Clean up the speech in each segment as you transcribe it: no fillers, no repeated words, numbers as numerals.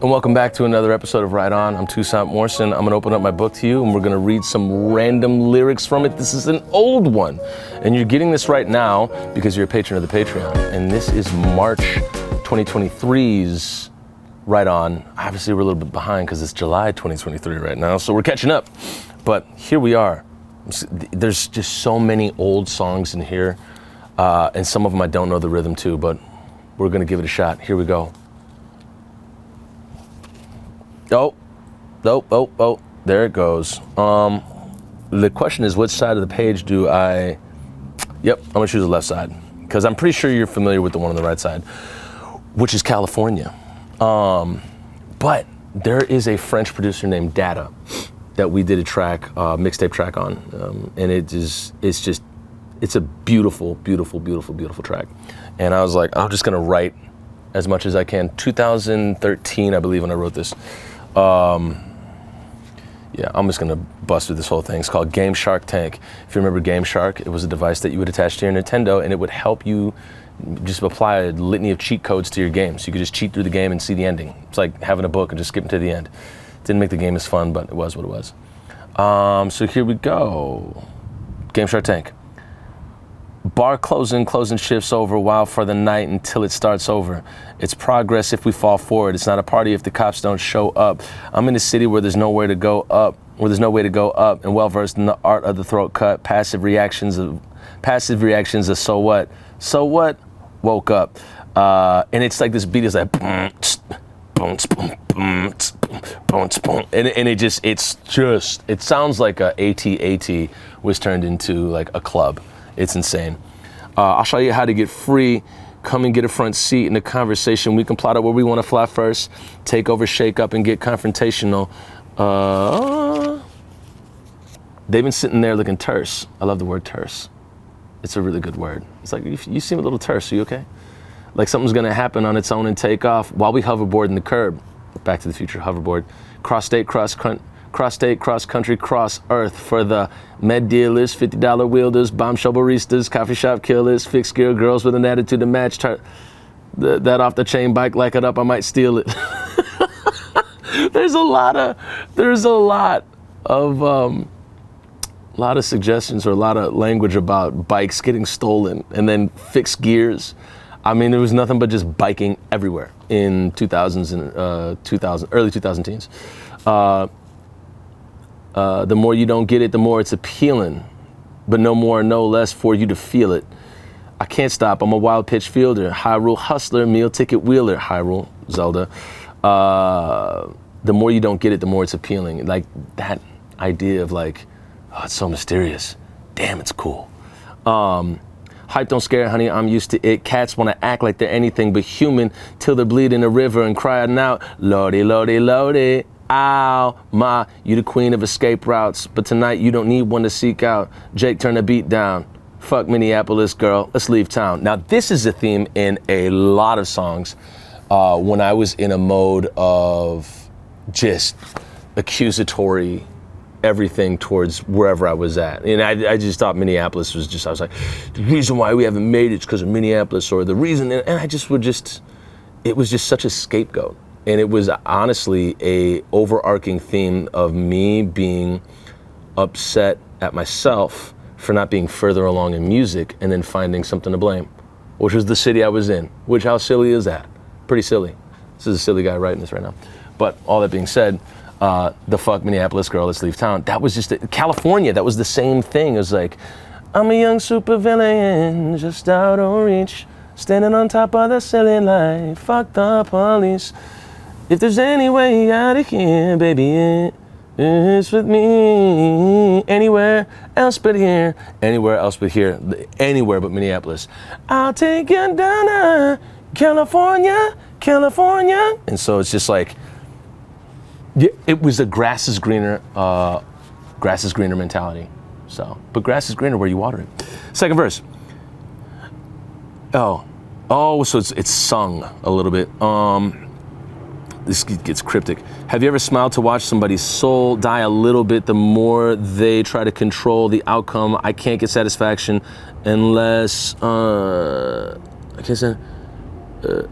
And welcome back to another episode of Right On. I'm Toussaint Morrison. I'm gonna open up my book to you and we're gonna read some random lyrics from it. This is an old one. And you're getting this right now because you're a patron of the Patreon. And this is March 2023's Right On. Obviously we're a little bit behind because it's July 2023 right now, so we're catching up. But here we are. There's just so many old songs in here. And some of them I don't know the rhythm to, but we're gonna give it a shot. Here we go. Oh, there it goes. The question is, which side of the page do I, I'm gonna choose the left side, because I'm pretty sure you're familiar with the one on the right side, which is California. But there is a French producer named Data that we did a track, mixtape track on, and it's a beautiful, beautiful, beautiful, beautiful track. And I was like, I'm just gonna write as much as I can. 2013, I believe, when I wrote this. I'm just gonna bust through this whole thing. It's called GameShark Tank. If you remember GameShark, it was a device that you would attach to your Nintendo and it would help you just apply a litany of cheat codes to your game. So you could just cheat through the game and see the ending. It's like having a book and just skipping to the end. Didn't make the game as fun, but it was what it was. So here we go. GameShark Tank. Bar closing shifts over, while for the night until it starts over. It's progress if we fall forward. It's not a party if the cops don't show up. I'm in a city where there's nowhere to go up, and well versed in the art of the throat cut. Passive reactions of so what? So what? Woke up. And it's like this beat is like and it sounds like a AT-AT was turned into like a club. It's insane. I'll show you how to get free. Come and get a front seat in the conversation. We can plot out where we want to fly first. Take over, shake up, and get confrontational. They've been sitting there looking terse. I love the word terse. It's a really good word. It's like, you seem a little terse. Are you okay? Like something's going to happen on its own and take off while we hoverboard in the curb. Back to the Future hoverboard. Cross state, cross country, cross earth for the med dealers, $50 wielders, bombshell baristas, coffee shop killers, fixed gear girls with an attitude to match. That off the chain bike, like it up, I might steal it. There's a lot of suggestions or a lot of language about bikes getting stolen and then fixed gears. I mean, there was nothing but just biking everywhere in 2000s and early 2000 teens. The more you don't get it, the more it's appealing, but no more, no less for you to feel it. I can't stop. I'm a wild pitch fielder, Hyrule hustler, meal ticket wheeler, Hyrule, Zelda. The more you don't get it, the more it's appealing. Like that idea of like, oh, it's so mysterious. Damn, it's cool. Hype don't scare, honey, I'm used to it. Cats want to act like they're anything but human till they're bleeding a river and crying out, Lordy, Lordy, Lordy. Ow, ma, you the queen of escape routes, but tonight you don't need one to seek out. Jake, turn the beat down. Fuck Minneapolis, girl, let's leave town. Now, this is a theme in a lot of songs when I was in a mode of just accusatory everything towards wherever I was at. And I just thought Minneapolis was just, I was like, the reason why we haven't made it is because of Minneapolis, or the reason, and I just would just, it was just such a scapegoat. And it was honestly a overarching theme of me being upset at myself for not being further along in music and then finding something to blame, which was the city I was in, which how silly is that? Pretty silly. This is a silly guy writing this right now. But all that being said, the fuck Minneapolis girl, let's leave town. That was just, California, that was the same thing. It was like, I'm a young supervillain, just out of reach, standing on top of the silly life, fuck the police. If there's any way out of here, baby, it's with me. Anywhere else but here. Anywhere else but here. Anywhere but Minneapolis. I'll take you down to California, California. And so it's just like, it was a grass is greener mentality. So, but grass is greener where you water it. Second verse. So it's sung a little bit. This gets cryptic. Have you ever smiled to watch somebody's soul die a little bit the more they try to control the outcome? I can't get satisfaction unless,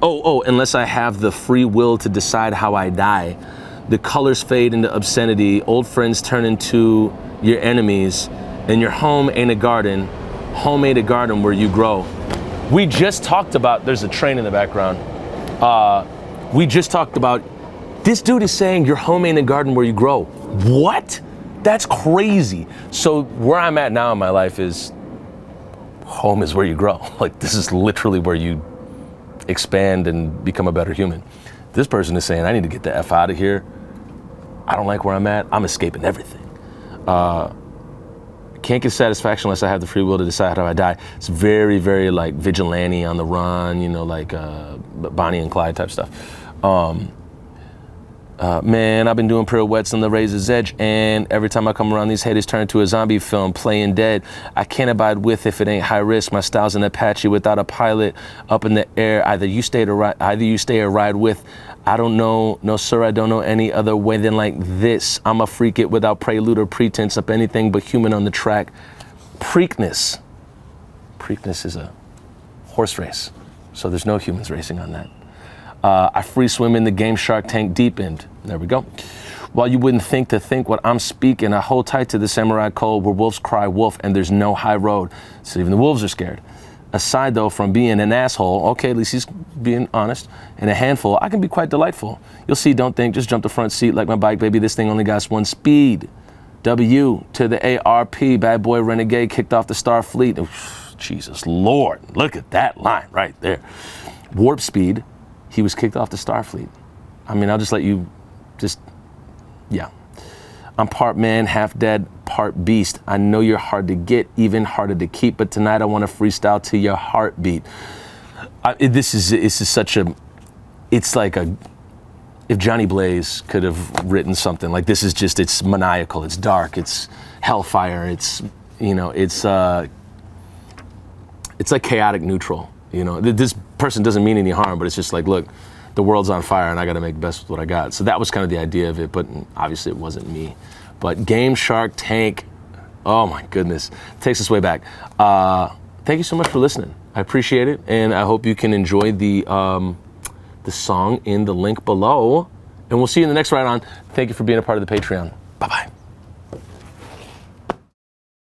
Unless I have the free will to decide how I die. The colors fade into obscenity, old friends turn into your enemies, and your home ain't a garden. Home ain't a garden where you grow. We just talked about, there's a train in the background. We just talked about, this dude is saying your home ain't a garden where you grow. What? That's crazy. So where I'm at now in my life is, home is where you grow. Like, this is literally where you expand and become a better human. This person is saying, I need to get the F out of here. I don't like where I'm at. I'm escaping everything. Can't get satisfaction unless I have the free will to decide how I die. It's very, very like vigilante on the run, you know, like Bonnie and Clyde type stuff. Man, I've been doing pirouettes on the razor's edge, and every time I come around, these haters turn into a zombie film, playing dead. I can't abide with if it ain't high risk. My style's an Apache without a pilot up in the air. Either you stay or ride with. I don't know, no sir, I don't know any other way than like this. I'm a freak it without prelude or pretense of anything but human on the track. Preakness. Preakness is a horse race, so there's no humans racing on that. I free swim in the GameShark tank deep end. There we go. While you wouldn't think to think what I'm speaking, I hold tight to the samurai code where wolves cry wolf and there's no high road. So even the wolves are scared. Aside though from being an asshole, okay, at least he's being honest, and a handful, I can be quite delightful. You'll see, don't think, just jump the front seat like my bike, baby. This thing only got one speed. W to the ARP, bad boy renegade kicked off the Starfleet. Oof, Jesus Lord, look at that line right there. Warp speed, he was kicked off the Starfleet. I mean, I'll just let you yeah. I'm part man, half dead, part beast. I know you're hard to get, even harder to keep, but tonight I want to freestyle to your heartbeat. This is such a, it's like a, if Johnny Blaze could have written something, like this is just, it's maniacal, it's dark, it's hellfire, it's, you know, it's like chaotic neutral, you know. This person doesn't mean any harm, but it's just like, look, the world's on fire and I got to make the best with what I got. So that was kind of the idea of it, but obviously it wasn't me. But GameShark Tank, oh my goodness, takes us way back. Thank you so much for listening. I appreciate it, and I hope you can enjoy the song in the link below. And we'll see you in the next ride on. Thank you for being a part of the Patreon. Bye-bye.